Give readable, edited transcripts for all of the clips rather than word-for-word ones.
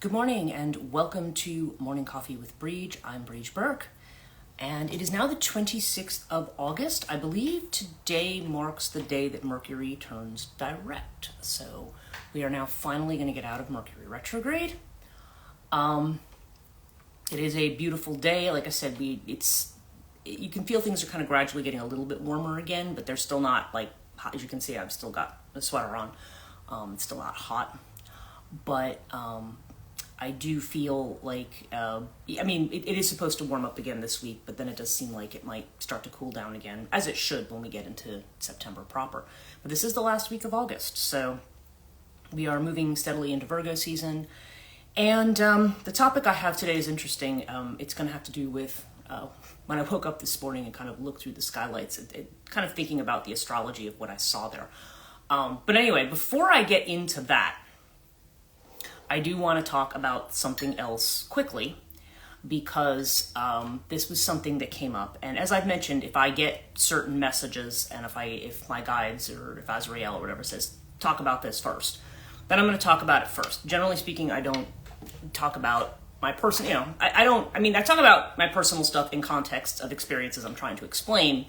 Good morning and welcome to Morning Coffee with Brigid. I'm Brigid Burke and it is now the 26th of August. I believe today marks the day that Mercury turns direct. So we are now finally going to get out of Mercury retrograde. It is a beautiful day. Like I said, you can feel things are kind of gradually getting a little bit warmer again, but they're still not like hot. As you can see, I've still got a sweater on. It's still not hot, but I do feel like, it is supposed to warm up again this week, but then it does seem like it might start to cool down again, as it should when we get into September proper. But this is the last week of August, so we are moving steadily into Virgo season. And the topic I have today is interesting. It's going to have to do with when I woke up this morning and kind of looked through the skylights, kind of thinking about the astrology of what I saw there. But anyway, before I get into that, I do want to talk about something else quickly, because this was something that came up. And as I've mentioned, if I get certain messages and if my guides or if Azrael or whatever says, talk about this first, then I'm going to talk about it first. Generally speaking, I don't talk about my personal, I talk about my personal stuff in context of experiences I'm trying to explain,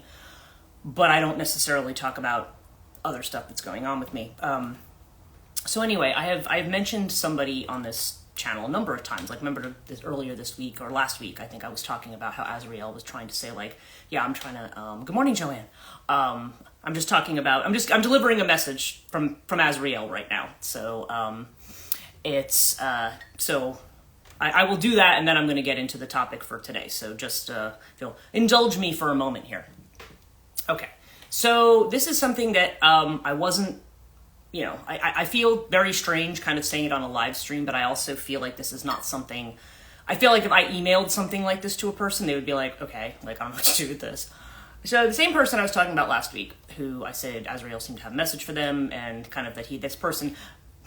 but I don't necessarily talk about other stuff that's going on with me. So anyway, I've mentioned somebody on this channel a number of times. Like, remember earlier this week or last week, I think I was talking about how Azrael was trying to say, like, yeah, I'm trying to, good morning, Joanne. I'm delivering a message from Azrael right now. So, I will do that, and then I'm going to get into the topic for today. So just, indulge me for a moment here. Okay. So this is something that, I wasn't, I feel very strange kind of saying it on a live stream, but I also feel like this is not something, I feel like if I emailed something like this to a person, they would be like, okay, like, I don't know what to do with this. So the same person I was talking about last week, who I said Azrael seemed to have a message for them, and kind of that this person,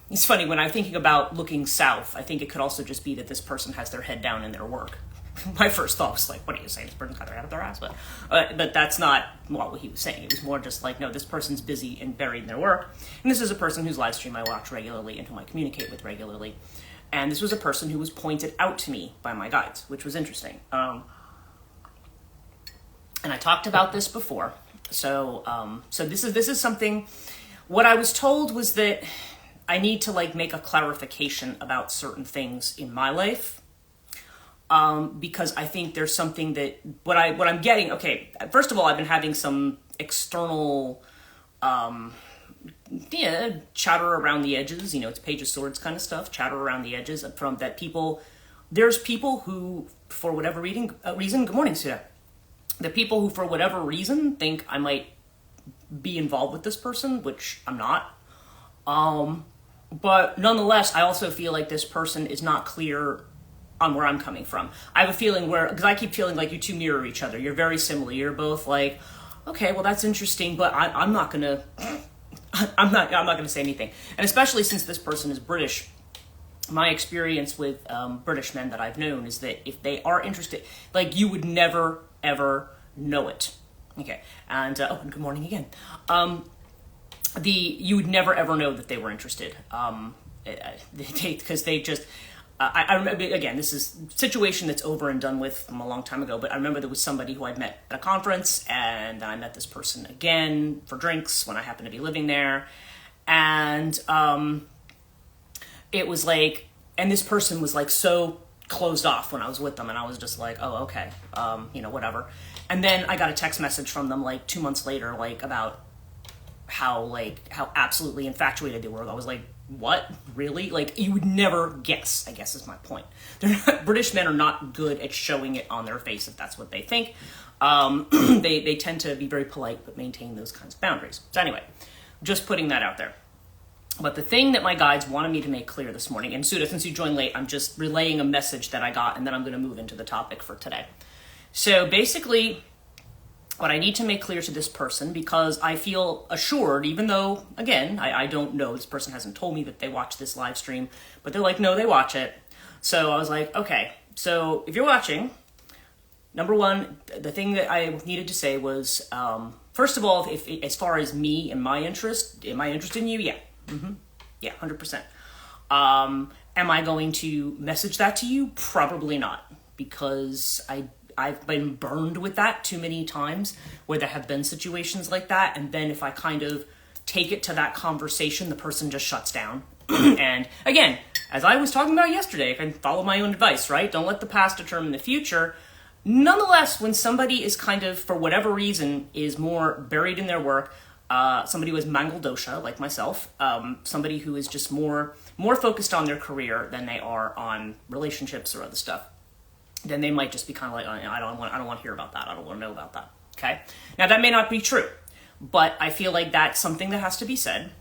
it's funny, when I'm thinking about looking south, I think it could also just be that this person has their head down in their work. My first thought was like, what are you saying? This person's got their head up their ass? But that's not what he was saying. It was more just like, no, this person's busy and buried in their work. And this is a person whose live stream I watch regularly and whom I communicate with regularly. And this was a person who was pointed out to me by my guides, which was interesting. And I talked about this before. So this is something, what I was told was that I need to make a clarification about certain things in my life. Because I think there's something that what I'm getting. Okay, first of all, I've been having some external, chatter around the edges. It's Page of Swords kind of stuff. Chatter around the edges from that people. There's people who, for whatever reason. Good morning, Sudha. The people who, for whatever reason, think I might be involved with this person, which I'm not. But nonetheless, I also feel like this person is not clear on where I'm coming from. I have a feeling because I keep feeling like you two mirror each other. You're very similar. You're both like, okay, well, that's interesting, but I'm not gonna say anything. And especially since this person is British, my experience with British men that I've known is that if they are interested, you would never ever know it. Okay, and and good morning again. You would never ever know that they were interested. Because they just. I remember, again, this is a situation that's over and done with from a long time ago, but I remember there was somebody who I'd met at a conference, and then I met this person again for drinks when I happened to be living there. And it was like, and this person was so closed off when I was with them, and I was just like, oh, okay, whatever. And then I got a text message from them 2 months later, about how absolutely infatuated they were. I was like, what? Really? You would never guess, I guess is my point. British men are not good at showing it on their face if that's what they think. They tend to be very polite but maintain those kinds of boundaries. So anyway, just putting that out there. But the thing that my guides wanted me to make clear this morning, and Sudha, since you joined late, I'm just relaying a message that I got, and then I'm going to move into the topic for today. So basically, what I need to make clear to this person, because I feel assured, even though, again, I don't know, this person hasn't told me that they watch this live stream, but they're like, no, they watch it. So I was like, okay, so if you're watching, number one, the thing that I needed to say was, first of all, if as far as me and my interest, am I interested in you? Yeah. Yeah, 100%. Am I going to message that to you? Probably not, because I've been burned with that too many times where there have been situations like that. And then if I kind of take it to that conversation, the person just shuts down. And again, as I was talking about yesterday, I can follow my own advice, right? Don't let the past determine the future. Nonetheless, when somebody is kind of, for whatever reason, is more buried in their work, somebody who has Mangal dosha, like myself, somebody who is just more focused on their career than they are on relationships or other stuff, then they might just be kind of like, oh, I don't want to hear about that. I don't want to know about that. Okay. Now that may not be true, but I feel like that's something that has to be said.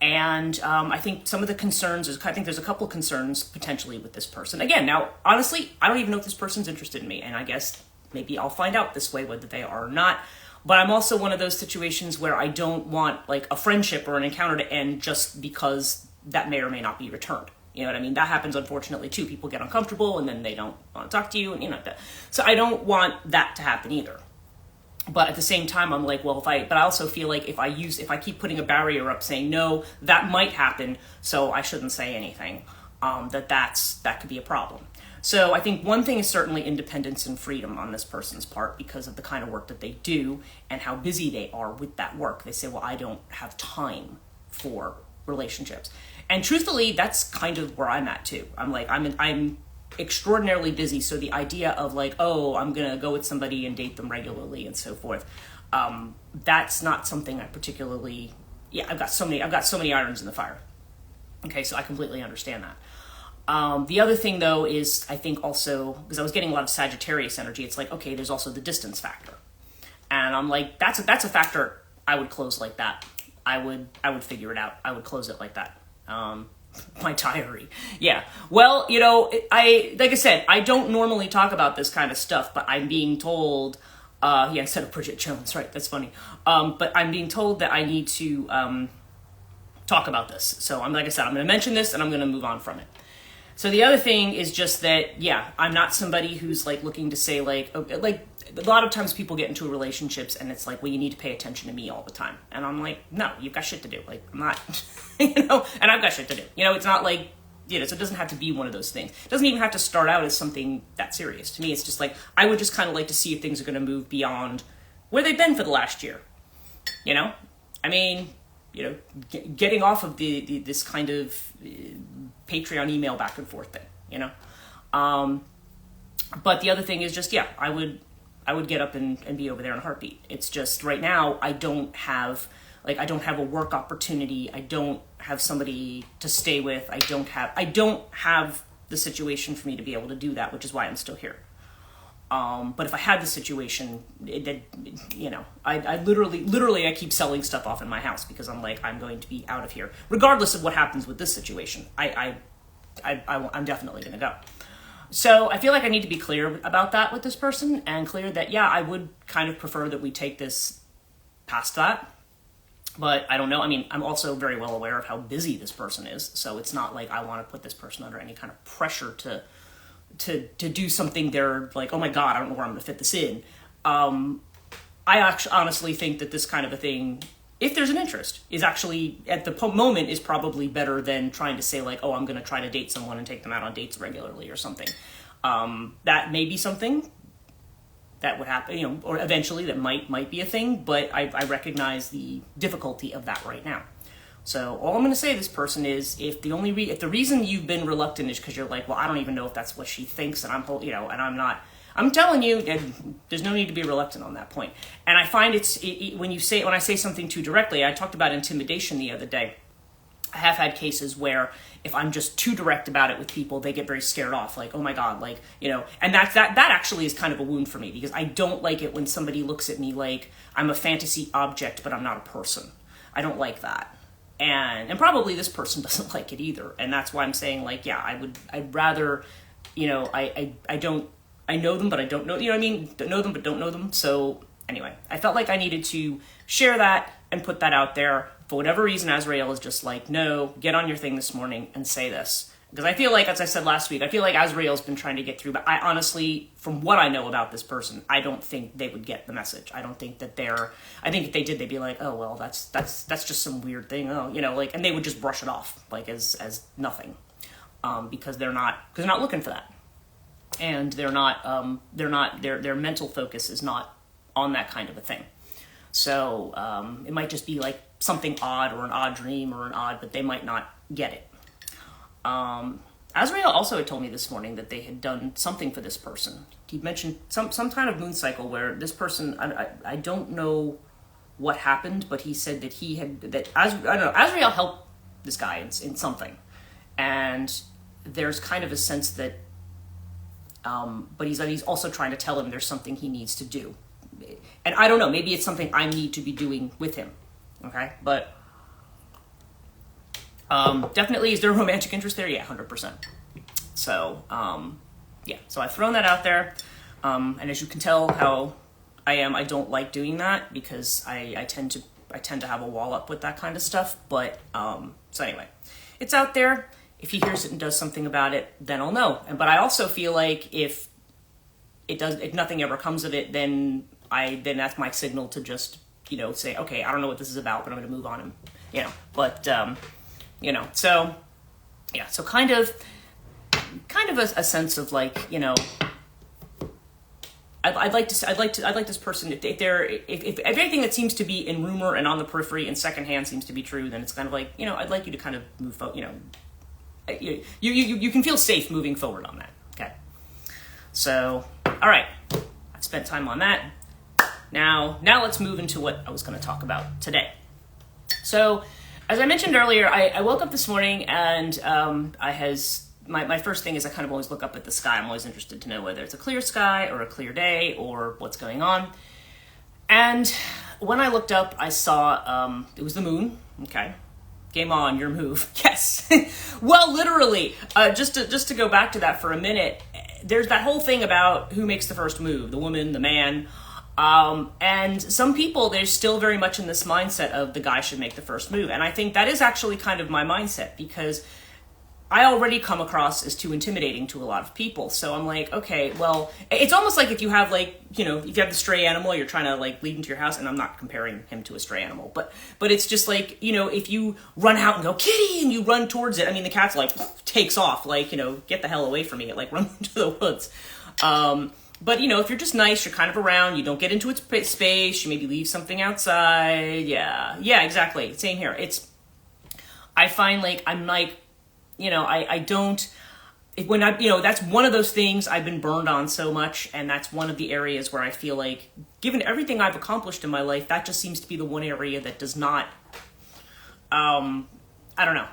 And I think some of the concerns I think there's a couple of concerns potentially with this person. Again, now, honestly, I don't even know if this person's interested in me. And I guess maybe I'll find out this way whether they are or not. But I'm also one of those situations where I don't want like a friendship or an encounter to end just because that may or may not be returned. You know what I mean? That happens, unfortunately, too. People get uncomfortable and then they don't want to talk to you and that. So I don't want that to happen either. But at the same time, I'm like, well, but I also feel like if I keep putting a barrier up saying, no, that might happen, so I shouldn't say anything, that could be a problem. So I think one thing is certainly independence and freedom on this person's part because of the kind of work that they do and how busy they are with that work. They say, well, I don't have time for relationships. And truthfully, that's kind of where I'm at too. I'm like, I'm extraordinarily busy. So the idea of like, oh, I'm going to go with somebody and date them regularly and so forth. That's not something I particularly, I've got so many irons in the fire. Okay. So I completely understand that. The other thing though, is I think also, because I was getting a lot of Sagittarius energy, it's like, okay, there's also the distance factor. And I'm like, that's a factor I would close like that. I would figure it out. I would close it like that. My diary. Yeah. Well, like I said, I don't normally talk about this kind of stuff, but I'm being told, instead of Brigid Jones, right? That's funny. But I'm being told that I need to, talk about this. So like I said, I'm going to mention this and I'm going to move on from it. So the other thing is just that, I'm not somebody who's like looking to say like, okay, like a lot of times people get into relationships and it's like, well, you need to pay attention to me all the time. And I'm like, no, you've got shit to do. Like, I'm not, and I've got shit to do. It's not like, so it doesn't have to be one of those things. It doesn't even have to start out as something that serious. To me, it's just like, I would just kind of like to see if things are going to move beyond where they've been for the last year. I mean, getting off of this kind of Patreon email back and forth thing, But the other thing is just, I would get up and be over there in a heartbeat. It's just right now I don't have a work opportunity. I don't have somebody to stay with. I don't have the situation for me to be able to do that, which is why I'm still here. But if I had the situation, I literally I keep selling stuff off in my house because I'm like, I'm going to be out of here, regardless of what happens with this situation. I'm definitely going to go. So I feel like I need to be clear about that with this person and clear that, I would kind of prefer that we take this past that. But I don't know. I mean, I'm also very well aware of how busy this person is. So it's not like I want to put this person under any kind of pressure to do something they're like, oh my God, I don't know where I'm going to fit this in. I actually honestly think that this kind of a thing, if there's an interest, is actually at the moment is probably better than trying to say like, oh, I'm going to try to date someone and take them out on dates regularly or something. That may be something that would happen, or eventually that might be a thing, but I recognize the difficulty of that right now. So all I'm going to say to this person is, if the reason you've been reluctant is because you're like, well, I don't even know if that's what she thinks, and and I'm not. I'm telling you, there's no need to be reluctant on that point. And I find when I say something too directly, I talked about intimidation the other day. I have had cases where if I'm just too direct about it with people, they get very scared off, like, oh my God, like, and that actually is kind of a wound for me because I don't like it when somebody looks at me like I'm a fantasy object, but I'm not a person. I don't like that. And probably this person doesn't like it either. And that's why I'm saying like, I'd rather, I know them, but I don't know, know them, but don't know them. So anyway, I felt like I needed to share that and put that out there. For whatever reason, Azrael is just like, no, get on your thing this morning and say this. Because I feel like, as I said last week, I feel like Azrael's been trying to get through, but I honestly, from what I know about this person, I don't think they would get the message. I don't think that I think if they did, they'd be like, oh, well, that's just some weird thing. Oh, and they would just brush it off, like as nothing. because they're not looking for that, and their mental focus is not on that kind of a thing. So it might just be like something odd or an odd dream or but they might not get it. Azrael also had told me this morning that they had done something for this person. He mentioned some kind of moon cycle where this person, I don't know what happened, but he said that I don't know, Azrael helped this guy in something. And there's kind of a sense that, but he's also trying to tell him there's something he needs to do. And I don't know, maybe it's something I need to be doing with him. Okay, but definitely, is there a romantic interest there? Yeah, 100%. So, yeah, so I've thrown that out there. And as you can tell how I am, I don't like doing that because I tend to have a wall up with that kind of stuff. But, so anyway, it's out there. If he hears it and does something about it, then I'll know. But I also feel like if nothing ever comes of it, then that's my signal to just, say, okay, I don't know what this is about, but I'm going to move on and, but, so yeah, so kind of a sense of like, I'd like this person, if everything that seems to be in rumor and on the periphery and secondhand seems to be true, then it's kind of like, I'd like you to kind of move forward, you can feel safe moving forward on that. Okay. So, all right, I've spent time on that. Now let's move into what I was going to talk about today. So, as I mentioned earlier, I woke up this morning and my first thing is I kind of always look up at the sky. I'm always interested to know whether it's a clear sky or a clear day or what's going on. And when I looked up, I saw it was the moon. Okay, game on, your move. Yes. Well, literally, just to go back to that for a minute, there's that whole thing about who makes the first move, the woman, the man. And some people, they're still very much in this mindset of the guy should make the first move. And I think that is actually kind of my mindset because I already come across as too intimidating to a lot of people. So I'm like, okay, well, it's almost like if you have like, if you have the stray animal, you're trying to like lead into your house, and I'm not comparing him to a stray animal, but it's just like, if you run out and go, kitty, and you run towards it, I mean, the cat's like, takes off, like, get the hell away from me, it like runs into the woods. But, if you're just nice, you're kind of around, you don't get into its space, you maybe leave something outside. Yeah, exactly. Same here. I find like, I'm like, I don't, when that's one of those things I've been burned on so much. And that's one of the areas where I feel like, given everything I've accomplished in my life, that just seems to be the one area that does not, I don't know.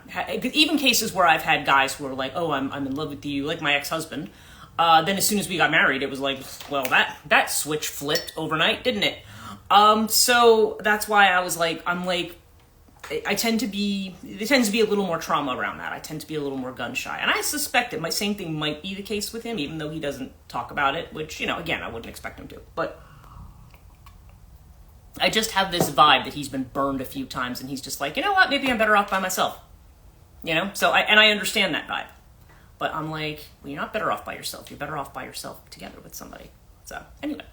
Even cases where I've had guys who are like, oh, I'm in love with you, like my ex-husband. Then as soon as we got married, it was like, well, that switch flipped overnight, didn't it? So that's why I was like, there tends to be a little more trauma around that. I tend to be a little more gun shy. And I suspect that my same thing might be the case with him, even though he doesn't talk about it, which, again, I wouldn't expect him to. But I just have this vibe that he's been burned a few times and he's just like, you know what, maybe I'm better off by myself. So I understand that vibe. But I'm like, well, you're not better off by yourself. You're better off by yourself together with somebody. So anyway,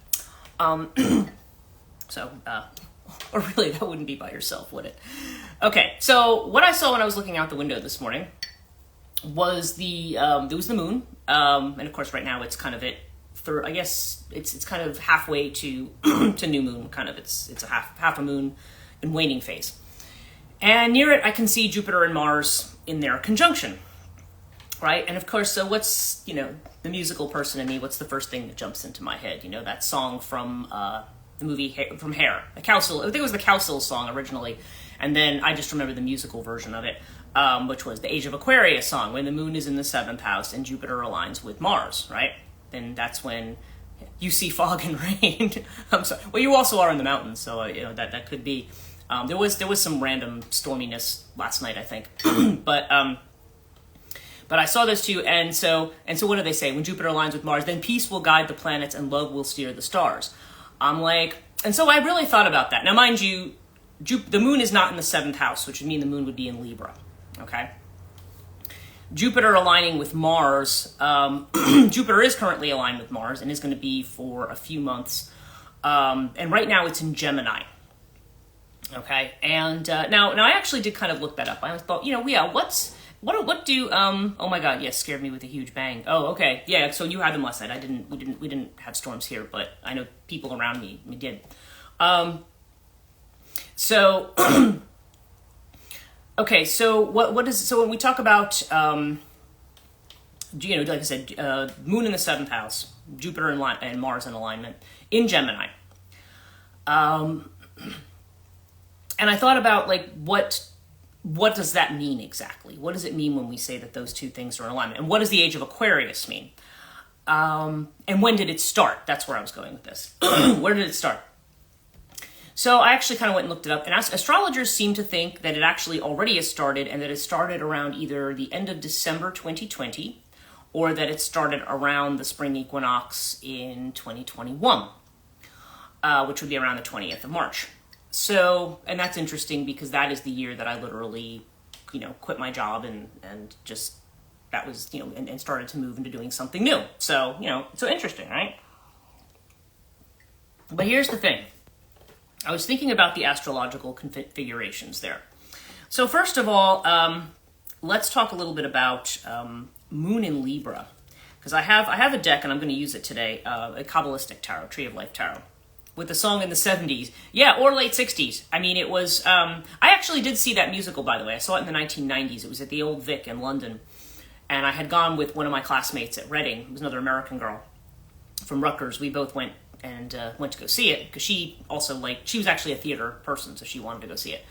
or really that wouldn't be by yourself, would it? Okay, so what I saw when I was looking out the window this morning was there was the moon, and of course right now it's kind of I guess it's kind of halfway to to new moon. Kind of it's a half a moon in waning phase, and near it I can see Jupiter and Mars in their conjunction. Right, and of course, so what's, the musical person in me, what's the first thing that jumps into my head? That song from the movie, from Hair, I think it was the Cowsill song originally, and then I just remember the musical version of it, which was the Age of Aquarius song, when the moon is in the 7th house and Jupiter aligns with Mars, right? Then that's when you see fog and rain. I'm sorry. Well, you also are in the mountains, so, that could be. There was some random storminess last night, I think, But I saw those two, and so what do they say? When Jupiter aligns with Mars, then peace will guide the planets and love will steer the stars. I'm like, and so I really thought about that. Now, mind you, the moon is not in the 7th house, which would mean the moon would be in Libra, okay? Jupiter aligning with Mars, Jupiter is currently aligned with Mars and is going to be for a few months. And right now it's in Gemini, okay? And now I actually did kind of look that up. I thought, What do oh my god, yes, scared me with a huge bang. Oh, okay. Yeah, so you had them last night. We didn't have storms here, but I know people around me did. So okay, so what is, so when we talk about like I said, Moon in the 7th house, Jupiter and Mars in alignment in Gemini. And I thought about like what does that mean exactly? What does it mean when we say that those two things are in alignment? And what does the age of Aquarius mean? And when did it start? That's where I was going with this. Where did it start? So I actually kind of went and looked it up, and astrologers seem to think that it actually already has started, and that it started around either the end of December 2020, or that it started around the spring equinox in 2021, which would be around the 20th of March. So, and that's interesting because that is the year that I literally, quit my job and just, that was, and started to move into doing something new. So, so interesting, right? But here's the thing. I was thinking about the astrological configurations there. So first of all, let's talk a little bit about Moon in Libra. Because I have a deck, and I'm going to use it today, a Kabbalistic tarot, Tree of Life tarot, with the song in the 70s. Yeah, or late 60s. I mean, it was, I actually did see that musical, by the way. I saw it in the 1990s. It was at the Old Vic in London. And I had gone with one of my classmates at Reading. It was another American girl from Rutgers. We both went to go see it, because she also, she was actually a theater person, so she wanted to go see it.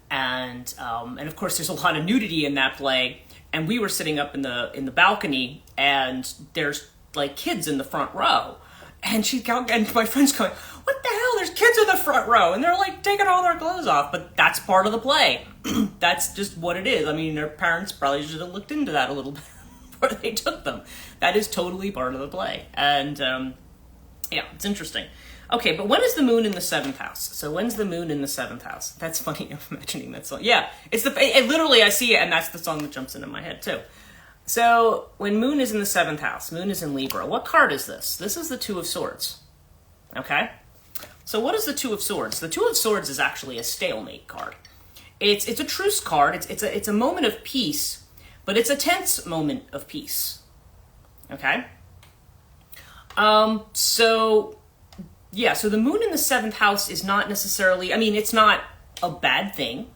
And of course, there's a lot of nudity in that play. And we were sitting up in the balcony, and there's, kids in the front row. And my friend's going, what the hell? There's kids in the front row, and they're taking all their clothes off. But that's part of the play. That's just what it is. I mean, their parents probably should have looked into that a little bit before they took them. That is totally part of the play. And yeah, it's interesting. Okay, but when is the moon in the 7th house? So when's the moon in the 7th house? That's funny, I'm imagining that song. Yeah, literally I see it, and that's the song that jumps into my head too. So, when Moon is in the 7th house, Moon is in Libra, what card is this? This is the Two of Swords. Okay? So what is the Two of Swords? The Two of Swords is actually a stalemate card. It's a truce card. It's a moment of peace, but it's a tense moment of peace. Okay? So the Moon in the 7th house is not necessarily, it's not a bad thing,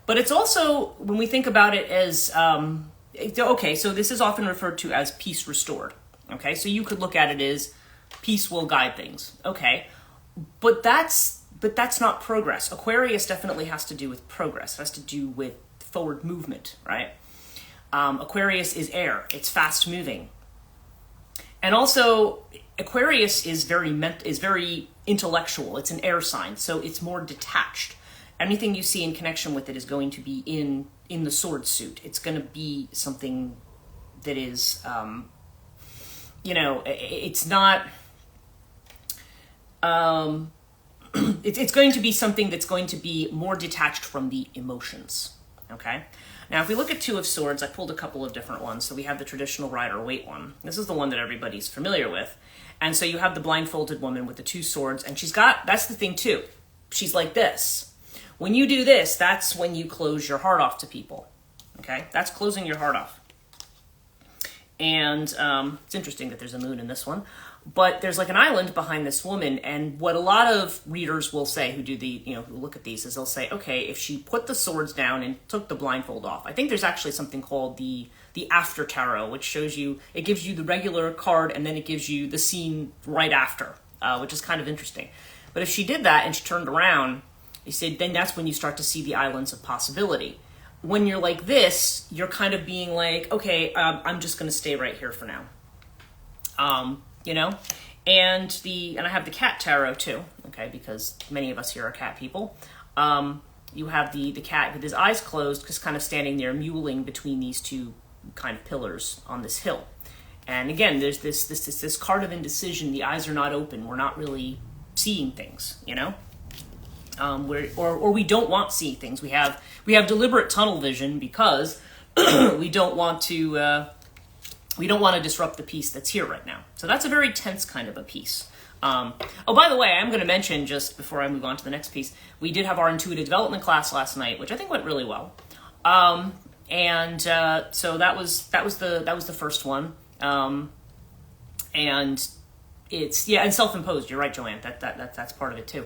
but it's also, when we think about it as, okay, so this is often referred to as peace restored. Okay, so you could look at it as peace will guide things. Okay, but that's not progress. Aquarius definitely has to do with progress. It has to do with forward movement, right? Aquarius is air. It's fast moving. And also, Aquarius is very intellectual. It's an air sign, so it's more detached. Anything you see in connection with it is going to be in the sword suit. It's going to be something that is, it's not, it's going to be something that's going to be more detached from the emotions, okay? Now, if we look at Two of Swords, I pulled a couple of different ones. So we have the traditional Rider-Waite one. This is the one that everybody's familiar with. And so you have the blindfolded woman with the two swords, and that's the thing too. She's like this. When you do this, that's when you close your heart off to people. Okay? That's closing your heart off. And it's interesting that there's a moon in this one. But there's an island behind this woman, and what a lot of readers will say who do who look at these is they'll say, okay, if she put the swords down and took the blindfold off. I think there's actually something called the after tarot, which shows you, it gives you the regular card and then it gives you the scene right after, which is kind of interesting. But if she did that and she turned around, they said, then that's when you start to see the islands of possibility. When you're like this, you're kind of being like, okay, I'm just going to stay right here for now. And I have the cat tarot too, okay, because many of us here are cat people. You have the cat with his eyes closed, just kind of standing there mewling between these two kind of pillars on this hill. And again, there's this card of indecision. The eyes are not open. We're not really seeing things, or we don't want to see things. We have deliberate tunnel vision because we don't want to disrupt the peace that's here right now. So that's a very tense kind of a piece. By the way, I'm going to mention, just before I move on to the next piece, we did have our intuitive development class last night, which I think went really well. And so that was the first one. And it's, yeah, and self-imposed. You're right, Joanne. That's part of it too.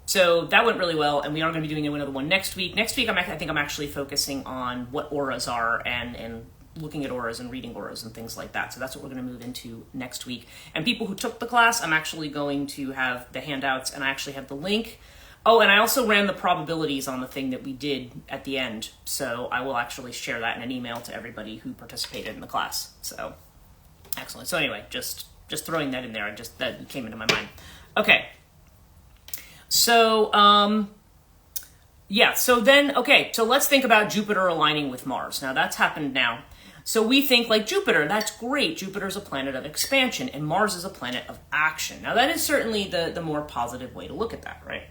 So that went really well, and we are going to be doing another one next week. Next week, I think I'm actually focusing on what auras are and looking at auras and reading auras and things like that. So that's what we're going to move into next week. And people who took the class, I'm actually going to have the handouts, and I actually have the link. Oh, and I also ran the probabilities on the thing that we did at the end. So I will actually share that in an email to everybody who participated in the class. So excellent. So anyway, just throwing that in there. That came into my mind. Okay. So, yeah, so then, okay, so let's think about Jupiter aligning with Mars. Now, that's happened now. So we think, like, Jupiter, that's great. Jupiter's a planet of expansion, and Mars is a planet of action. Now, that is certainly the more positive way to look at that, right?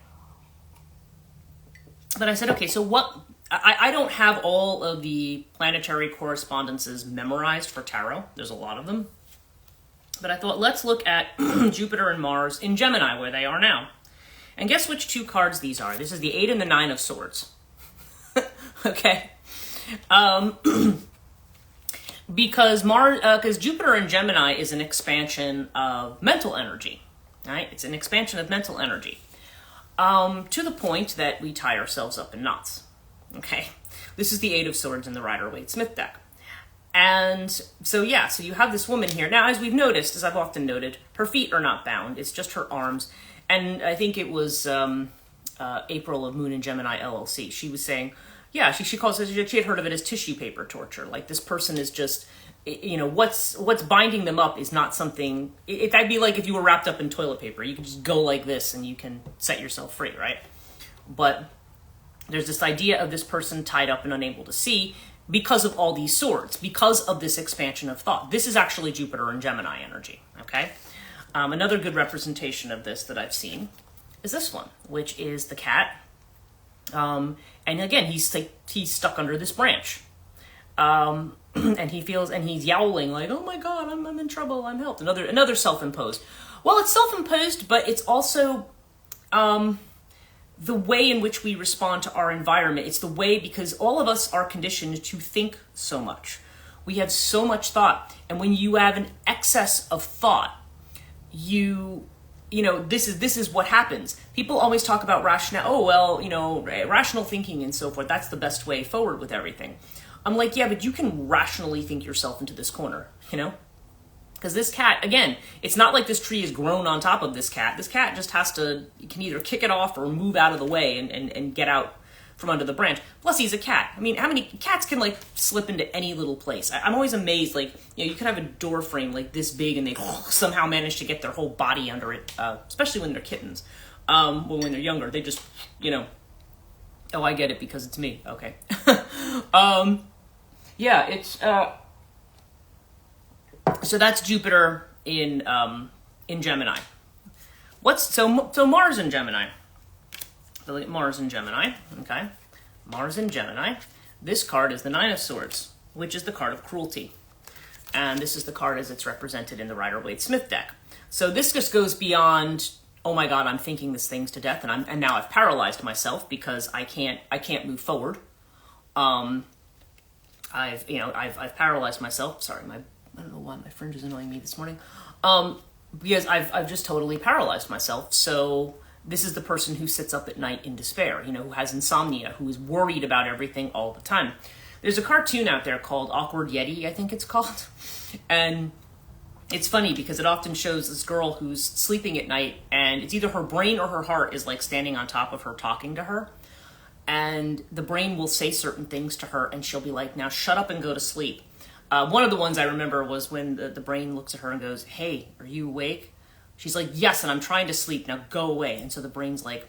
But I said, okay, so what... I don't have all of the planetary correspondences memorized for tarot. There's a lot of them. But I thought, let's look at Jupiter and Mars in Gemini, where they are now. And guess which two cards these are? This is the 8 and the 9 of Swords. Okay. Because Jupiter in Gemini is an expansion of mental energy, right? It's an expansion of mental energy. To the point that we tie ourselves up in knots. Okay. This is the 8 of Swords in the Rider-Waite-Smith deck. And so, yeah, so you have this woman here. Now, as we've noticed, as I've often noted, her feet are not bound. It's just her arms. And I think it was April of Moon and Gemini LLC. She was saying, yeah, she calls it, she had heard of it as tissue paper torture. Like, this person is just, you know, what's binding them up is not something, that'd be like if you were wrapped up in toilet paper. You could just go like this and you can set yourself free, right? But there's this idea of this person tied up and unable to see because of all these swords, because of this expansion of thought. This is actually Jupiter and Gemini energy, okay? Another good representation of this that I've seen is this one, which is the cat. And again, he's stuck under this branch. And he's yowling like, oh my God, I'm in trouble, I'm helped. Another self-imposed. Well, it's self-imposed, but it's also the way in which we respond to our environment. It's the way, because all of us are conditioned to think so much. We have so much thought. And when you have an excess of thought, you know, this is what happens. People always talk about rational thinking and so forth. That's the best way forward with everything. I'm like, yeah, but you can rationally think yourself into this corner, you know? Because this cat, again, it's not like this tree is grown on top of this cat. This cat just can either kick it off or move out of the way and get out from under the branch. Plus, he's a cat. I mean, how many cats can, like, slip into any little place? I'm always amazed, like, you know, you could have a door frame, like, this big, and they somehow manage to get their whole body under it, especially when they're kittens. When they're younger, they just, you know, oh, I get it, because it's me. Okay. Yeah, it's, so that's Jupiter in Gemini. So Mars in Gemini. So look at Mars in Gemini, okay? Mars in Gemini. This card is the 9 of Swords, which is the card of cruelty. And this is the card as it's represented in the Rider-Waite-Smith deck. So this just goes beyond, oh my God, I'm thinking this thing's to death, and now I've paralyzed myself because I can't move forward. I've paralyzed myself. Sorry, I don't know why my fringe is annoying me this morning. Because I've just totally paralyzed myself. So this is the person who sits up at night in despair, you know, who has insomnia, who is worried about everything all the time. There's a cartoon out there called Awkward Yeti, I think it's called. And it's funny because it often shows this girl who's sleeping at night, and it's either her brain or her heart is like standing on top of her talking to her. And the brain will say certain things to her, and she'll be like, now shut up and go to sleep. One of the ones I remember was when the brain looks at her and goes, hey, are you awake? She's like, yes, and I'm trying to sleep. Now go away. And so the brain's like,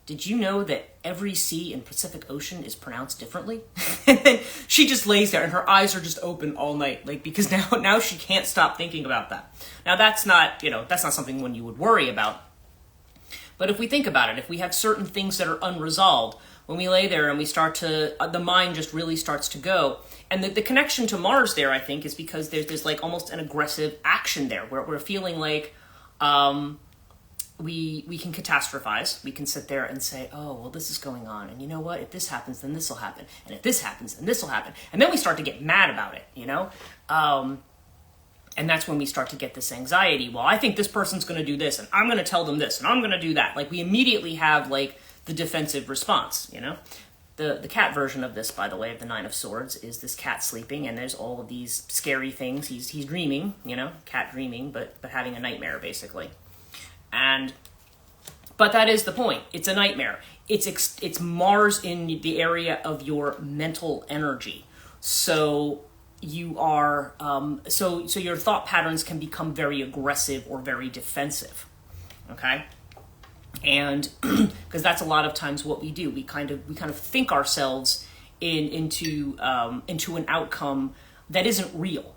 did you know that every sea in Pacific Ocean is pronounced differently? And then she just lays there and her eyes are just open all night, like, because now she can't stop thinking about that. Now that's not something one you would worry about. But if we think about it, if we have certain things that are unresolved, when we lay there and we start to, the mind just really starts to go. And the connection to Mars there, I think, is because there's like almost an aggressive action there where we're feeling like, we can catastrophize. We can sit there and say, oh, well, this is going on. And you know what? If this happens, then this will happen. And if this happens, then this will happen. And then we start to get mad about it, you know? And that's when we start to get this anxiety. Well, I think this person's going to do this, and I'm going to tell them this, and I'm going to do that. Like, we immediately have, like, the defensive response, you know? The cat version of this, by the way, of the Nine of Swords, is this cat sleeping, and there's all of these scary things. He's dreaming, you know, cat dreaming, but having a nightmare, basically. But that is the point. It's a nightmare. It's Mars in the area of your mental energy. So you are, so your thought patterns can become very aggressive or very defensive, okay? And because that's a lot of times what we do. We kind of think ourselves into an outcome that isn't real.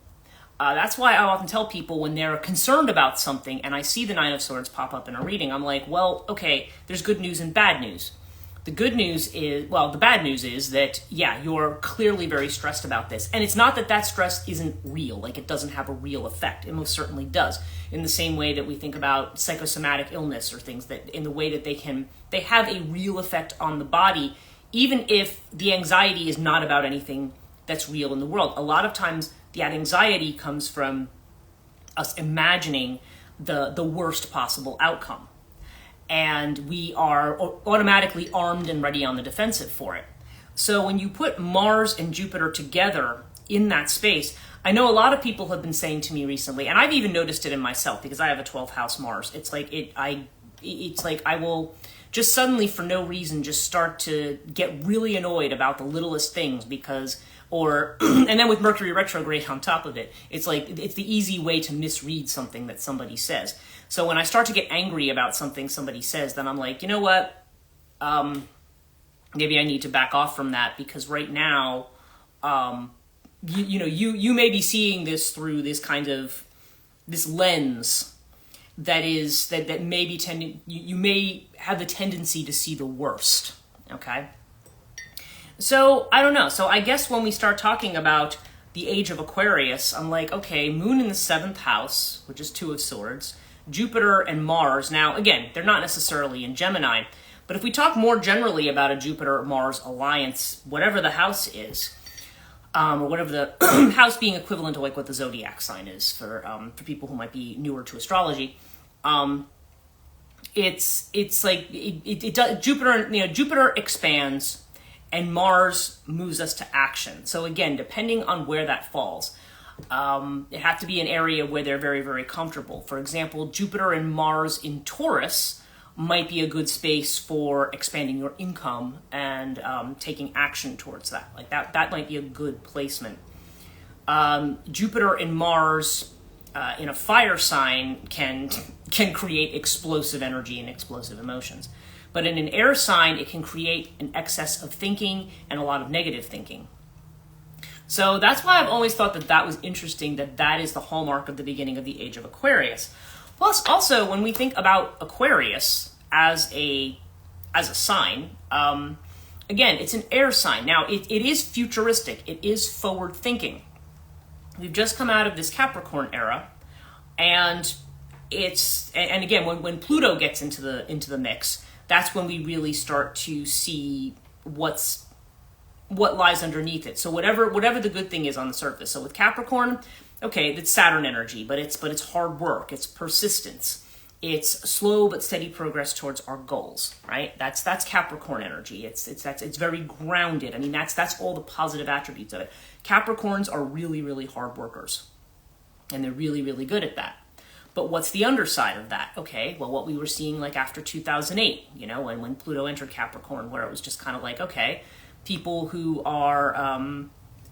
That's why I often tell people when they're concerned about something and I see the Nine of Swords pop up in a reading, I'm like, well, okay, there's good news and bad news. The good news is, well, the bad news is that, yeah, you're clearly very stressed about this. And it's not that that stress isn't real, like it doesn't have a real effect. It most certainly does. In the same way that we think about psychosomatic illness or things that in the way that they have a real effect on the body, even if the anxiety is not about anything that's real in the world. A lot of times that anxiety comes from us imagining the worst possible outcome. And we are automatically armed and ready on the defensive for it. So when you put Mars and Jupiter together in that space, I know a lot of people have been saying to me recently, and I've even noticed it in myself because I have a 12th house Mars. It's like I will just suddenly for no reason just start to get really annoyed about the littlest things because and then with Mercury retrograde on top of it, it's like it's the easy way to misread something that somebody says. So when I start to get angry about something somebody says, then I'm like, you know what? Maybe I need to back off from that because right now, you may be seeing this through this kind of this lens that may be you may have the tendency to see the worst. Okay. So, I don't know. So I guess when we start talking about the age of Aquarius, I'm like, okay, Moon in the 7th house, which is 2 of Swords, Jupiter and Mars. Now, again, they're not necessarily in Gemini, but if we talk more generally about a Jupiter-Mars alliance, whatever the house is, or whatever the house being equivalent to like what the zodiac sign is for people who might be newer to astrology, it's like it does, Jupiter expands, and Mars moves us to action. So again, depending on where that falls, it has to be an area where they're very, very comfortable. For example, Jupiter and Mars in Taurus might be a good space for expanding your income and taking action towards that. Like that might be a good placement. Jupiter and Mars in a fire sign can create explosive energy and explosive emotions. But in an air sign, it can create an excess of thinking and a lot of negative thinking. So that's why I've always thought that was interesting, that is the hallmark of the beginning of the age of Aquarius. Plus, also, when we think about Aquarius as a sign, again, it's an air sign. Now, it is futuristic. It is forward thinking. We've just come out of this Capricorn era, and again, when Pluto gets into the mix, that's when we really start to see what lies underneath it. So whatever the good thing is on the surface. So with Capricorn, okay, that's Saturn energy, but it's hard work, it's persistence, it's slow but steady progress towards our goals, right? That's Capricorn energy. It's very grounded. I mean, that's all the positive attributes of it. Capricorns are really, really hard workers, and they're really, really good at that. But what's the underside of that? Okay, well, what we were seeing like after 2008, when Pluto entered Capricorn, where it was just kind of like, okay, people who are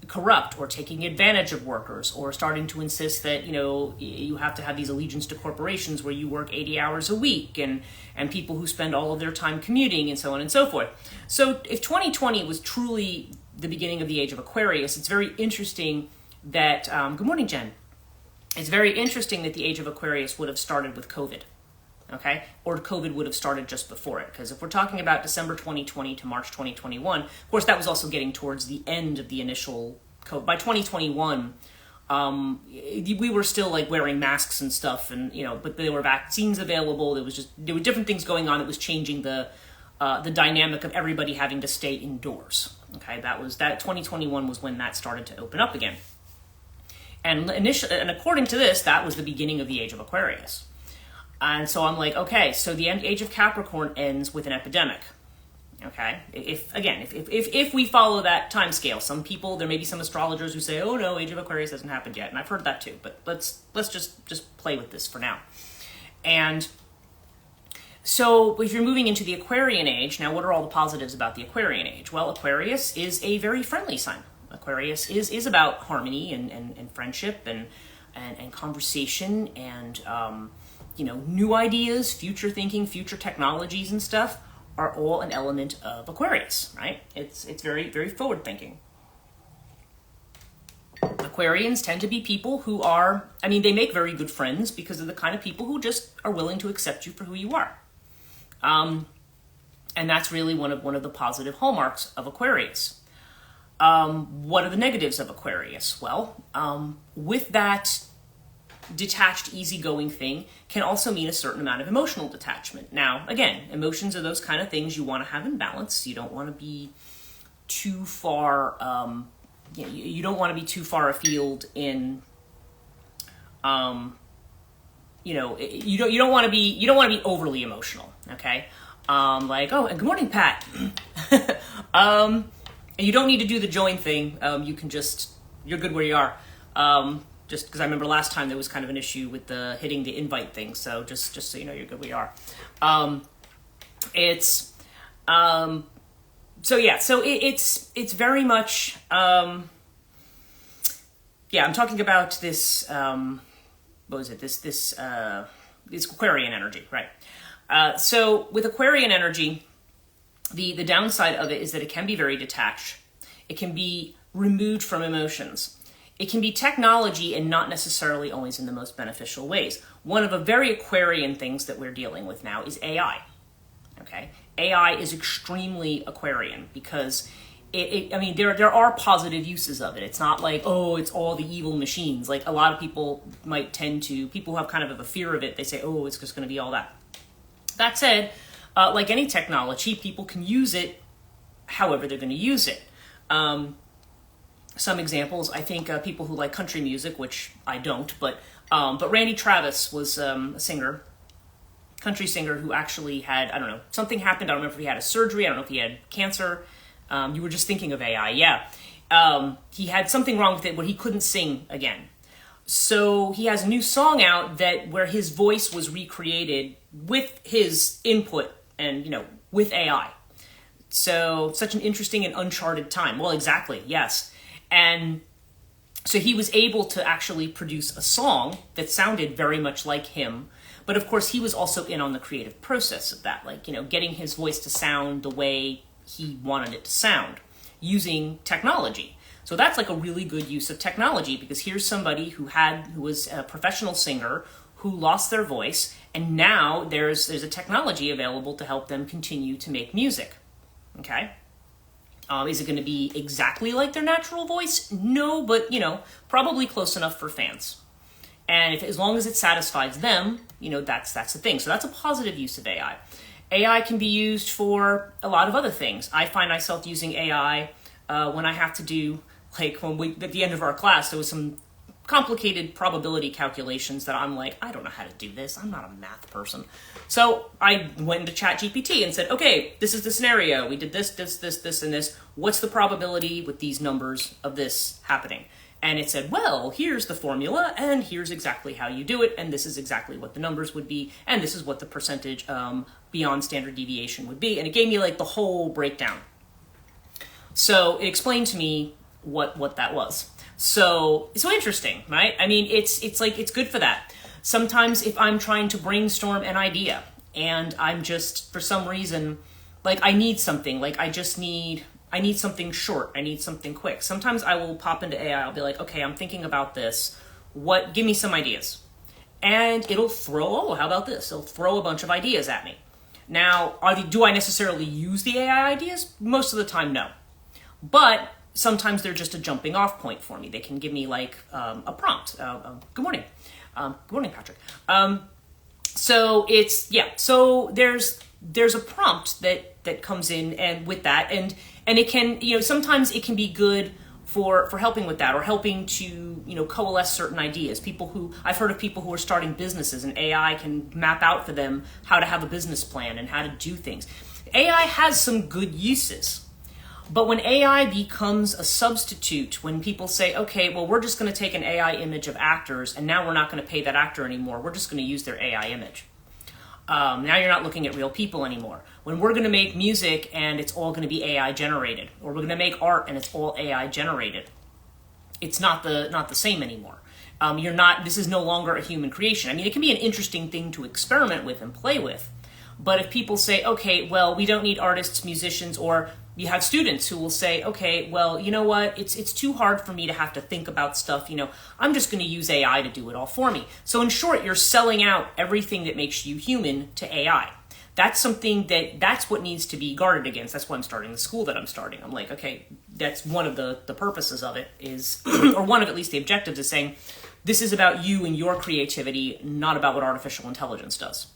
corrupt or taking advantage of workers or starting to insist that, you have to have these allegiance to corporations where you work 80 hours a week and people who spend all of their time commuting and so on and so forth. So if 2020 was truly the beginning of the age of Aquarius, it's very interesting that, good morning, Jen. It's very interesting that the age of Aquarius would have started with COVID, okay? Or COVID would have started just before it. Because if we're talking about December 2020 to March 2021, of course, that was also getting towards the end of the initial COVID. By 2021, we were still like wearing masks and stuff, and but there were vaccines available. There were different things going on that was changing the dynamic of everybody having to stay indoors. Okay, that 2021 was when that started to open up again. And according to this, that was the beginning of the age of Aquarius. And so I'm like, okay, so the age of Capricorn ends with an epidemic. Okay, if we follow that time scale, some people, there may be some astrologers who say, oh no, age of Aquarius hasn't happened yet, and I've heard that too. But let's just play with this for now. And so if you're moving into the Aquarian age, now what are all the positives about the Aquarian age? Well, Aquarius is a very friendly sign. Aquarius is about harmony and friendship and conversation and new ideas, future thinking, future technologies and stuff are all an element of Aquarius, right? It's very, very forward thinking. Aquarians tend to be people who are, they make very good friends because they're the kind of people who just are willing to accept you for who you are. And that's really one of the positive hallmarks of Aquarius. What are the negatives of Aquarius? Well, with that detached, easygoing thing can also mean a certain amount of emotional detachment. Now, again, emotions are those kind of things you want to have in balance. You don't want to be too far, you don't want to be too far afield in, you don't want to be overly emotional. Okay. Like, oh, and good morning, Pat. You don't need to do the join thing. You can you're good where you are. Just because I remember last time there was kind of an issue with the hitting the invite thing. So just so you know, you're good where you are. It's very much, I'm talking about this, what was it? This Aquarian energy, right? So with Aquarian energy, the downside of it is that it can be very detached. It can be removed from emotions. It can be technology and not necessarily always in the most beneficial ways. One of the very Aquarian things that we're dealing with now is AI. Okay, AI is extremely Aquarian because there are positive uses of it. It's not like, oh, it's all the evil machines. Like a lot of people people who have kind of a fear of it, they say, oh, it's just going to be all that. That said, like any technology, people can use it however they're going to use it. Some examples, I think people who like country music, which I don't, but Randy Travis was a country singer who actually had, I don't know, something happened. I don't remember if he had a surgery. I don't know if he had cancer. You were just thinking of AI, yeah. He had something wrong with it where he couldn't sing again. So he has a new song out where his voice was recreated with his input and, with AI. So such an interesting and uncharted time. Well, exactly, yes. And so he was able to actually produce a song that sounded very much like him. But of course, he was also in on the creative process of that, like, getting his voice to sound the way he wanted it to sound using technology. So that's like a really good use of technology because here's somebody who was a professional singer who lost their voice, and now there's a technology available to help them continue to make music. Okay? Is it going to be exactly like their natural voice? No, but, probably close enough for fans. And as long as it satisfies them, that's the thing. So that's a positive use of AI. AI can be used for a lot of other things. I find myself using AI when I have to do, like, at the end of our class, there was some complicated probability calculations that I'm like, I don't know how to do this. I'm not a math person. So I went into ChatGPT and said, okay, this is the scenario. We did this, and this. What's the probability with these numbers of this happening? And it said, well, here's the formula, and here's exactly how you do it, and this is exactly what the numbers would be, and this is what the percentage beyond standard deviation would be. And it gave me like the whole breakdown. So it explained to me what that was. So interesting, right? It's good for that. Sometimes if I'm trying to brainstorm an idea and I'm just, for some reason, like I need something, like I need something short, I need something quick. Sometimes I will pop into AI, I'll be like, okay, I'm thinking about this. Give me some ideas. And it'll throw, how about this? It'll throw a bunch of ideas at me. Now, do I necessarily use the AI ideas? Most of the time, no. But sometimes they're just a jumping off point for me. They can give me like a prompt. Good morning. Good morning, Patrick. So it's, yeah, so there's a prompt that comes in and with that, and it can, sometimes it can be good for helping with that, or helping to, coalesce certain ideas. I've heard of people who are starting businesses, and AI can map out for them how to have a business plan and how to do things. AI has some good uses, but when AI becomes a substitute, when people say, okay, well, we're just going to take an AI image of actors, and now we're not going to pay that actor anymore, we're just going to use their AI image. Now you're not looking at real people anymore. When we're going to make music and it's all going to be AI generated, or we're going to make art and it's all AI generated, it's not the same anymore. This is no longer a human creation. I mean, it can be an interesting thing to experiment with and play with, but if people say, okay, well, we don't need artists, musicians, or you have students who will say, okay, well, you know what, it's too hard for me to have to think about stuff, I'm just going to use AI to do it all for me. So in short, you're selling out everything that makes you human to AI. That's something that's what needs to be guarded against. That's why I'm starting the school that I'm starting. I'm like, okay, that's one of the purposes of it is, or one of at least the objectives is saying, this is about you and your creativity, not about what artificial intelligence does.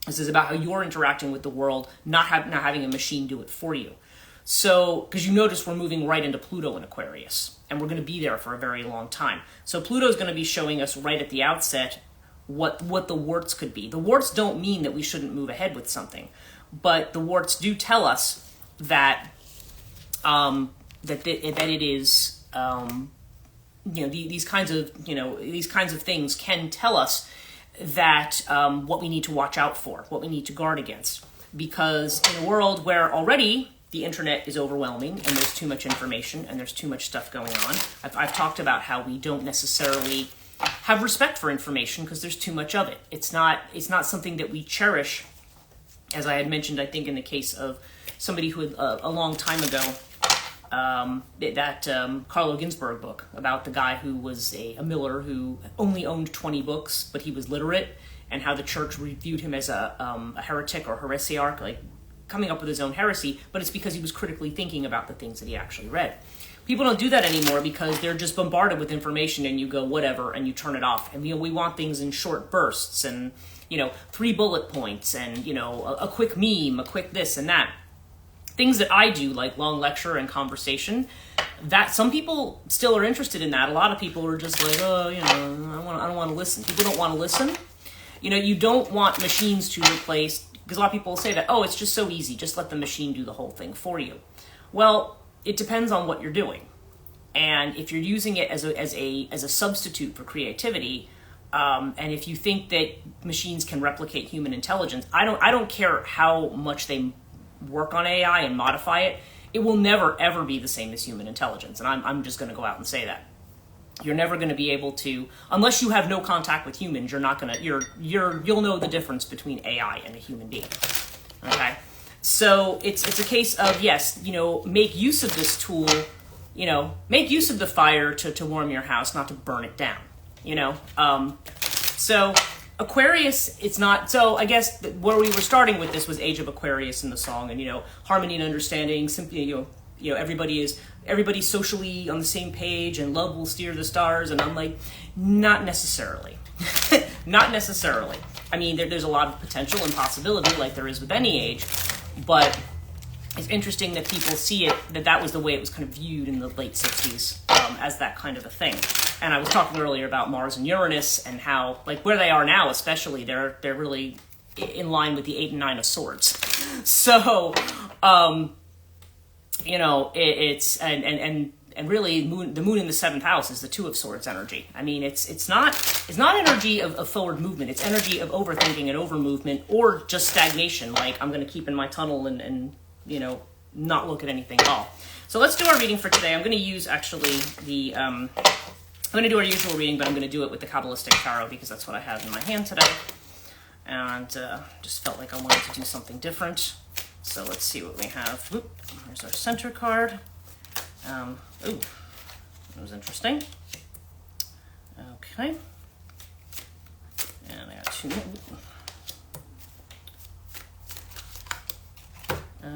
This is about how you're interacting with the world, not having a machine do it for you. So, because you notice we're moving right into Pluto in Aquarius, and we're going to be there for a very long time. So Pluto is going to be showing us right at the outset what the warts could be. The warts don't mean that we shouldn't move ahead with something, but the warts do tell us that that it is these kinds of things can tell us that what we need to watch out for, what we need to guard against, because in a world where already the internet is overwhelming and there's too much information and there's too much stuff going on. I've talked about how we don't necessarily have respect for information because there's too much of it. It's not something that we cherish, as I had mentioned, I think in the case of somebody who had, a long time ago, that Carlo Ginzburg book about the guy who was a miller who only owned 20 books, but he was literate, and how the church viewed him as a heretic or heresiarch, like coming up with his own heresy, but it's because he was critically thinking about the things that he actually read. People don't do that anymore because they're just bombarded with information and you go, whatever, and you turn it off. And, we want things in short bursts and, 3 bullet points and, a quick meme, a quick this and that. Things that I do, like long lecture and conversation, that some people still are interested in that. A lot of people are just like, oh, I don't want to listen. People don't want to listen. You don't want machines to replace, because a lot of people will say that, oh, it's just so easy, just let the machine do the whole thing for you. Well, it depends on what you're doing. And if you're using it as a substitute for creativity, and if you think that machines can replicate human intelligence, I don't care how much they work on AI and modify it, it will never ever be the same as human intelligence. And I'm just going to go out and say that. You're never going to be able to, unless you have no contact with humans, you're not going to, you'll know the difference between AI and a human being. Okay? So it's a case of, yes, make use of this tool, make use of the fire to warm your house, not to burn it down, So Aquarius, it's not, so I guess where we were starting with this was Age of Aquarius in the song, and, harmony and understanding, simply, everybody's socially on the same page and love will steer the stars. And I'm like, not necessarily. Not necessarily. I mean, there's a lot of potential and possibility like there is with any age, but it's interesting that people see it, that was the way it was kind of viewed in the late 60s as that kind of a thing. And I was talking earlier about Mars and Uranus and how, like where they are now especially, they're really in line with the 8 and 9 of Swords. So, it's and really the moon in the 7th house is the 2 of Swords energy. I mean, it's not energy of forward movement. It's energy of overthinking and over movement, or just stagnation. Like I'm going to keep in my tunnel and not look at anything at all. So let's do our reading for today. I'm going to use actually I'm going to do our usual reading, but I'm going to do it with the Kabbalistic Tarot because that's what I have in my hand today. And just felt like I wanted to do something different. So let's see what we have. Oop, here's our center card. Ooh, that was interesting. Okay. And I got 2.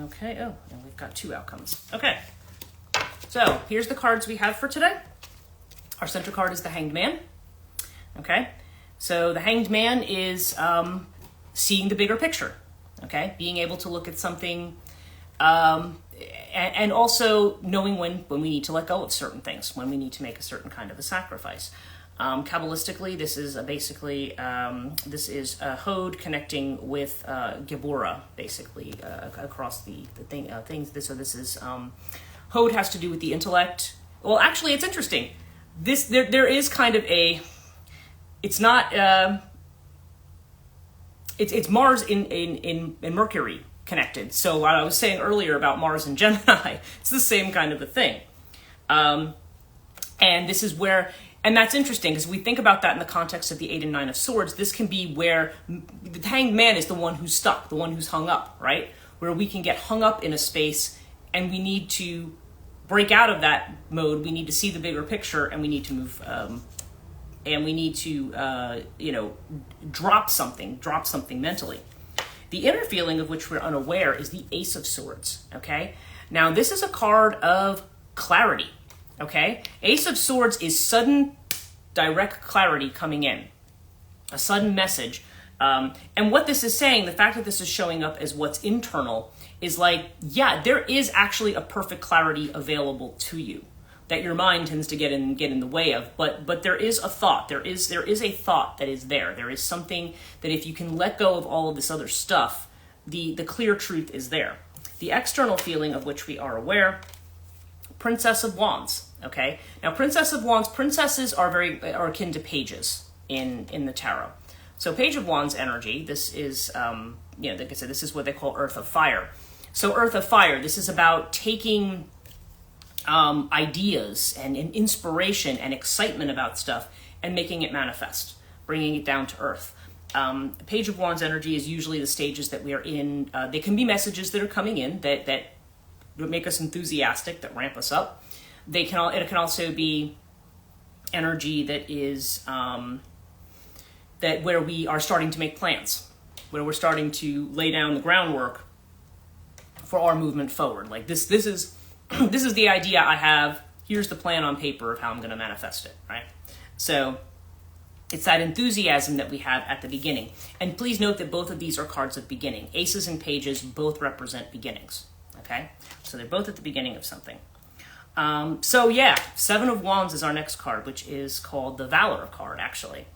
Okay, oh, and we've got 2 outcomes. Okay. So here's the cards we have for today. Our center card is the Hanged Man. Okay, so the Hanged Man is seeing the bigger picture. Okay, being able to look at something, and also knowing when we need to let go of certain things, when we need to make a certain kind of a sacrifice. Kabbalistically, this is basically this is a Hod connecting with Geburah, basically across the things. So this is Hod has to do with the intellect. Well, actually, it's interesting. There is kind of a. It's not. It's Mars in Mercury connected. So what I was saying earlier about Mars and Gemini, it's the same kind of a thing. And this is where. And that's interesting because we think about that in the context of the 8 and 9 of Swords. This can be where the Hanged Man is the one who's stuck, the one who's hung up, right? Where we can get hung up in a space and we need to break out of that mode. We need to see the bigger picture and we need to move, and we need to, drop something mentally. The inner feeling of which we're unaware is the Ace of Swords, okay? Now, this is a card of clarity. Okay, Ace of Swords is sudden, direct clarity coming in, a sudden message. And what this is saying, the fact that this is showing up as what's internal, is like, yeah, there is actually a perfect clarity available to you that your mind tends to get in the way of. But there is a thought. There is a thought that is there. There is something that if you can let go of all of this other stuff, the clear truth is there. The external feeling of which we are aware. Princess of Wands. Okay, now Princess of Wands, princesses are akin to pages in the tarot. So Page of Wands energy, this is, like I said, this is what they call Earth of Fire. So Earth of Fire, this is about taking ideas and inspiration and excitement about stuff and making it manifest, bringing it down to earth. Page of Wands energy is usually the stages that we are in. They can be messages that are coming in that make us enthusiastic, that ramp us up. It can also be energy that is that where we are starting to make plans, where we're starting to lay down the groundwork for our movement forward. Like this is this is the idea I have. Here's the plan on paper of how I'm going to manifest it, right? So it's that enthusiasm that we have at the beginning. And please note that both of these are cards of beginning. Aces and pages both represent beginnings, okay? So they're both at the beginning of something. So yeah, Seven of Wands is our next card, which is called the Valor card, actually.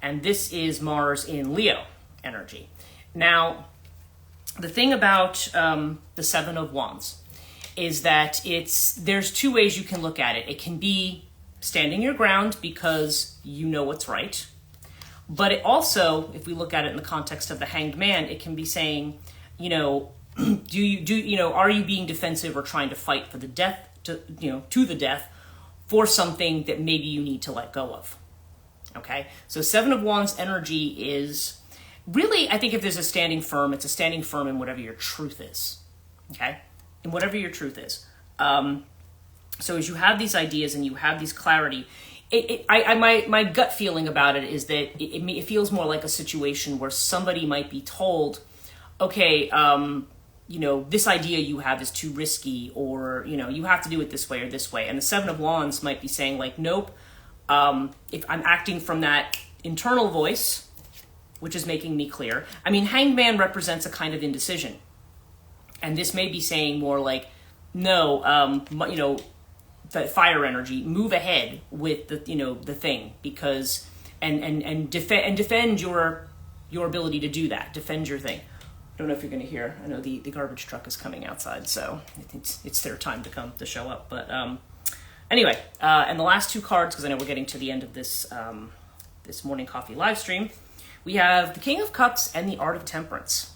And this is Mars in Leo energy. Now, the thing about the Seven of Wands is that there's two ways you can look at it. It can be standing your ground because you know what's right. But it also, if we look at it in the context of the Hanged Man, it can be saying, are you being defensive or trying to fight for the death, to the death for something that maybe you need to let go of. Okay? So Seven of Wands energy is really, I think if there's a standing firm, it's a standing firm in whatever your truth is. Okay? In whatever your truth is. So as you have these ideas and you have these clarity, my gut feeling about it is that it feels more like a situation where somebody might be told, okay, this idea you have is too risky, or, you have to do it this way or this way. And the Seven of Wands might be saying like, nope, if I'm acting from that internal voice, which is making me clear. I mean, Hanged Man represents a kind of indecision. And this may be saying more like, no, the fire energy, move ahead with the thing, because, and defend your ability to do that. Defend your thing. I don't know if you're going to hear. I know the garbage truck is coming outside, so it's their time to come to show up. But anyway, and the last two cards, because I know we're getting to the end of this this morning coffee live stream, we have the King of Cups and the Art of Temperance.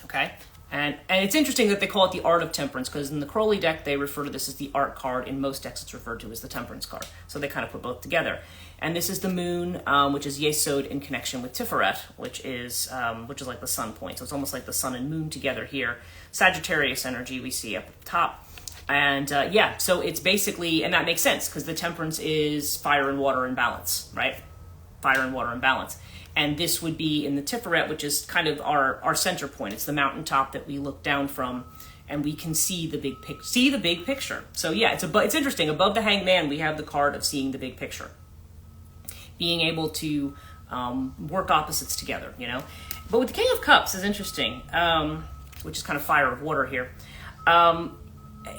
Okay, and it's interesting that they call it the Art of Temperance, because in the Crowley deck they refer to this as the Art card. In most decks, it's referred to as the Temperance card. So they kind of put both together. And this is the Moon, which is Yesod in connection with Tiferet, which is like the sun point. So it's almost like the sun and moon together here. Sagittarius energy we see up at the top. And so it's basically, and that makes sense because the Temperance is fire and water in balance, right? Fire and water in balance. And this would be in the Tiferet, which is kind of our center point. It's the mountaintop that we look down from and we can see the big picture. So yeah, it's interesting. Above the Hangman, we have the card of seeing the big picture, being able to work opposites together, you know. But with the King of Cups is interesting, which is kind of fire of water here.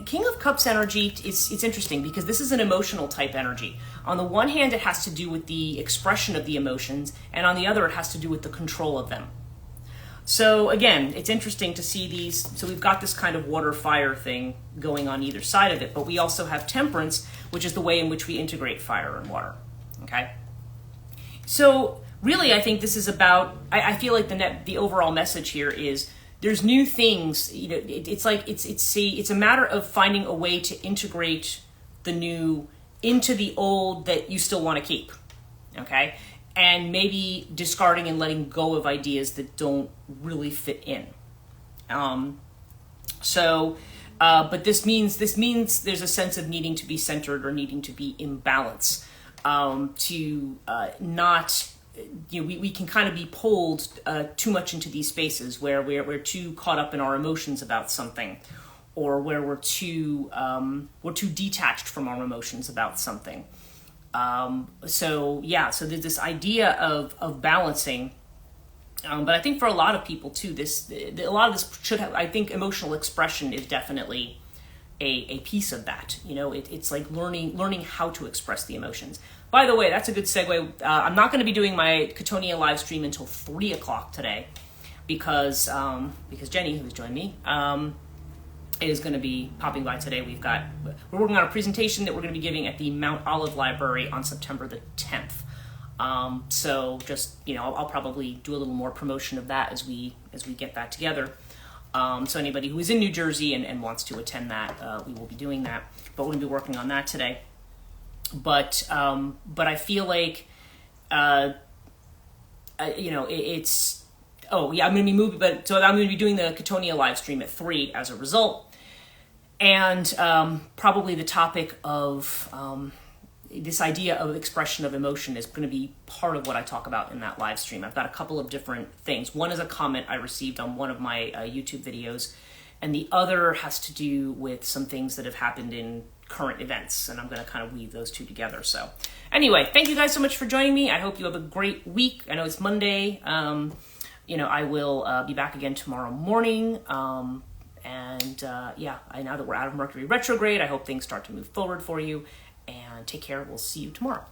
King of Cups energy, it's interesting because this is an emotional type energy. On the one hand, it has to do with the expression of the emotions, and on the other, it has to do with the control of them. So again, it's interesting to see these. So we've got this kind of water-fire thing going on either side of it, but we also have Temperance, which is the way in which we integrate fire and water, okay? So really, I think this is about, I feel like the overall message here is there's new things, you know, it's a matter of finding a way to integrate the new into the old that you still want to keep, okay? And maybe discarding and letting go of ideas that don't really fit in. But this means there's a sense of needing to be centered or needing to be in balance, not, you know, we can kind of be pulled too much into these spaces where we're too caught up in our emotions about something, or where we're too detached from our emotions about something. So there's this idea of balancing, but I think for a lot of people too, a lot of this should have, I think emotional expression is definitely a piece of that. You know, it's like learning how to express the emotions. By the way, that's a good segue. I'm not going to be doing my Cattonia live stream until 3 o'clock today because Jenny, who's joined me, is going to be popping by today. We're working on a presentation that we're going to be giving at the Mount Olive Library on September the 10th. So just, you know, I'll probably do a little more promotion of that as we get that together. So anybody who is in New Jersey and wants to attend that, we will be doing that. But we're going to be working on that today. But I feel like, you know, it's. Oh yeah, I'm going to be moving, so I'm going to be doing the Cattonia live stream at 3 as a result. And probably the topic of this idea of expression of emotion is going to be part of what I talk about in that live stream. I've got a couple of different things. One is a comment I received on one of my YouTube videos, and the other has to do with some things that have happened in current events, and I'm going to kind of weave those two together. So anyway, thank you guys so much for joining me. I hope you have a great week. I know it's Monday. You know, I will be back again tomorrow morning. Now that we're out of Mercury retrograde, I hope things start to move forward for you. And take care. We'll see you tomorrow.